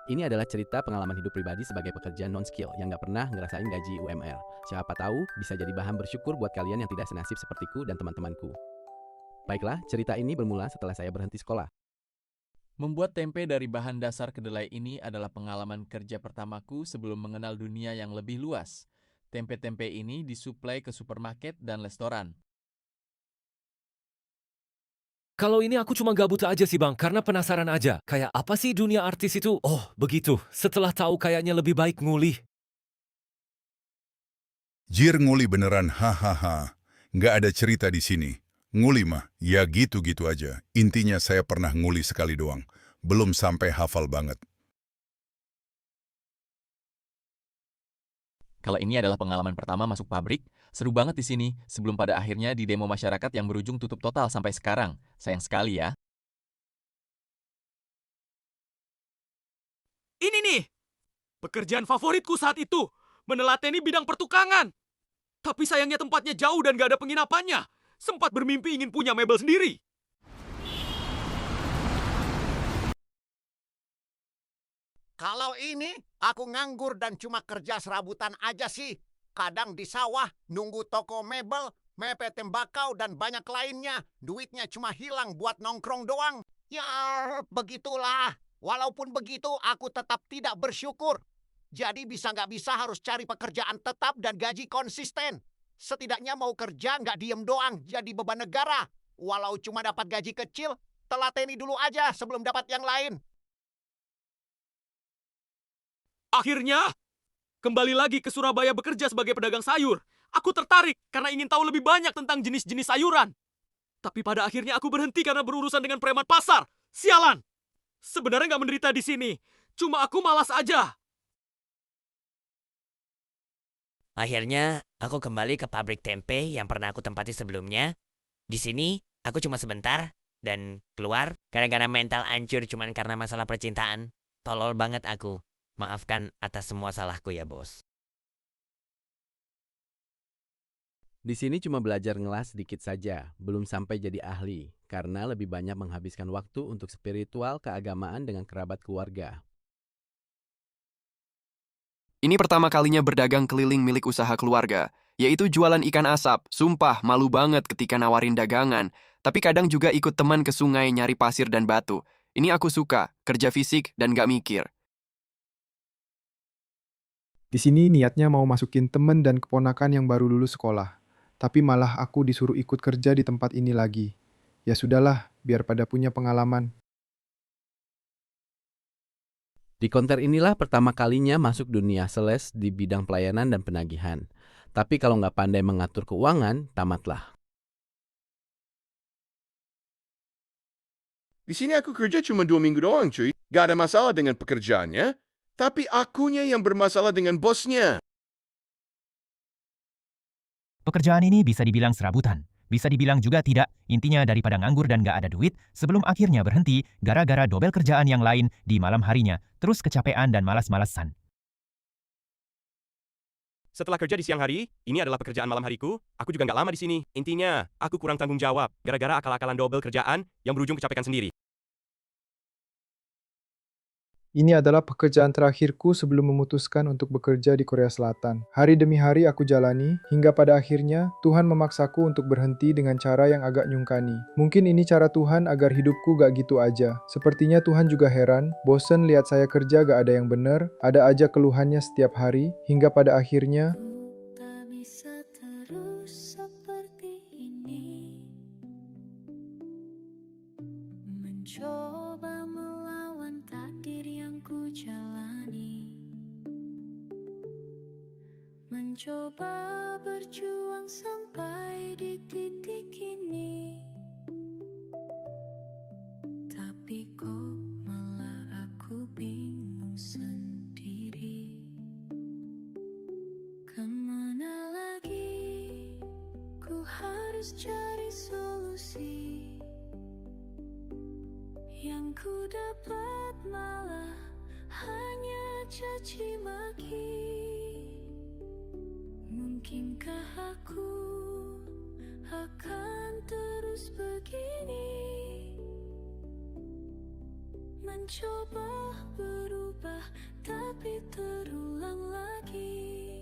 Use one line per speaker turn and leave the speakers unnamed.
Ini adalah cerita pengalaman hidup pribadi sebagai pekerja non-skill yang nggak pernah ngerasain gaji UMR. Siapa tahu bisa jadi bahan bersyukur buat kalian yang tidak senasib sepertiku dan teman-temanku. Baiklah, cerita ini bermula setelah saya berhenti sekolah.
Membuat tempe dari bahan dasar kedelai ini adalah pengalaman kerja pertamaku sebelum mengenal dunia yang lebih luas. Tempe-tempe ini disuplai ke supermarket dan restoran.
Kalau ini aku cuma gabut aja sih bang, karena penasaran aja. Kayak apa sih dunia artis itu? Oh, begitu. Setelah tahu kayaknya lebih baik nguli.
Jir nguli beneran, hahaha. Nggak ada cerita di sini. Nguli mah, ya gitu-gitu aja. Intinya saya pernah nguli sekali doang. Belum sampai hafal banget.
Kalau ini adalah pengalaman pertama masuk pabrik, seru banget di sini sebelum pada akhirnya di demo masyarakat yang berujung tutup total sampai sekarang. Sayang sekali ya.
Ini nih, pekerjaan favoritku saat itu, menelateni bidang pertukangan. Tapi sayangnya tempatnya jauh dan gak ada penginapannya. Sempat bermimpi ingin punya mebel sendiri.
Kalau ini, aku nganggur dan cuma kerja serabutan aja sih. Kadang di sawah, nunggu toko mebel, mepet tembakau, dan banyak lainnya. Duitnya cuma hilang buat nongkrong doang. Ya, begitulah. Walaupun begitu, aku tetap tidak bersyukur. Jadi bisa nggak bisa harus cari pekerjaan tetap dan gaji konsisten. Setidaknya mau kerja nggak diem doang, jadi beban negara. Walau cuma dapat gaji kecil, telateni dulu aja sebelum dapat yang lain.
Akhirnya, kembali lagi ke Surabaya bekerja sebagai pedagang sayur. Aku tertarik karena ingin tahu lebih banyak tentang jenis-jenis sayuran. Tapi pada akhirnya aku berhenti karena berurusan dengan preman pasar. Sialan! Sebenarnya nggak menderita di sini. Cuma aku malas aja.
Akhirnya, aku kembali ke pabrik tempe yang pernah aku tempati sebelumnya. Di sini, aku cuma sebentar dan keluar gara-gara mental hancur cuman karena masalah percintaan. Tolol banget aku. Maafkan atas semua salahku ya, bos.
Di sini cuma belajar ngelas sedikit saja, belum sampai jadi ahli, karena lebih banyak menghabiskan waktu untuk spiritual keagamaan dengan kerabat keluarga.
Ini pertama kalinya berdagang keliling milik usaha keluarga, yaitu jualan ikan asap. Sumpah, malu banget ketika nawarin dagangan. Tapi kadang juga ikut teman ke sungai nyari pasir dan batu. Ini aku suka, kerja fisik dan gak mikir.
Di sini niatnya mau masukin temen dan keponakan yang baru lulus sekolah. Tapi malah aku disuruh ikut kerja di tempat ini lagi. Ya sudahlah, biar pada punya pengalaman.
Di konter inilah pertama kalinya masuk dunia sales di bidang pelayanan dan penagihan. Tapi kalau nggak pandai mengatur keuangan, tamatlah.
Di sini aku kerja cuma 2 minggu doang, cuy. Gak ada masalah dengan pekerjaannya, tapi akunya yang bermasalah dengan bosnya.
Pekerjaan ini bisa dibilang serabutan. Bisa dibilang juga tidak, intinya daripada nganggur dan gak ada duit, sebelum akhirnya berhenti gara-gara dobel kerjaan yang lain di malam harinya, terus kecapean dan malas-malasan.
Setelah kerja di siang hari, ini adalah pekerjaan malam hariku. Aku juga nggak lama di sini. Intinya, aku kurang tanggung jawab gara-gara akal-akalan double kerjaan yang berujung kecapean sendiri.
Ini adalah pekerjaan terakhirku sebelum memutuskan untuk bekerja di Korea Selatan. Hari demi hari aku jalani, hingga pada akhirnya Tuhan memaksaku untuk berhenti dengan cara yang agak nyungkani. Mungkin ini cara Tuhan agar hidupku gak gitu aja. Sepertinya Tuhan juga heran, bosen lihat saya kerja gak ada yang bener, ada aja keluhannya setiap hari, hingga pada akhirnya
mencoba melawan takdir yang ku jalani, mencoba berjuang sampai di titik ini, tapi kok malah aku bingung sendiri. Kemana lagi ku harus cari solusi? Yang ku dapat malah hanya caci maki. Mungkinkah aku akan terus begini? mencoba berubah, tapi terulang lagi.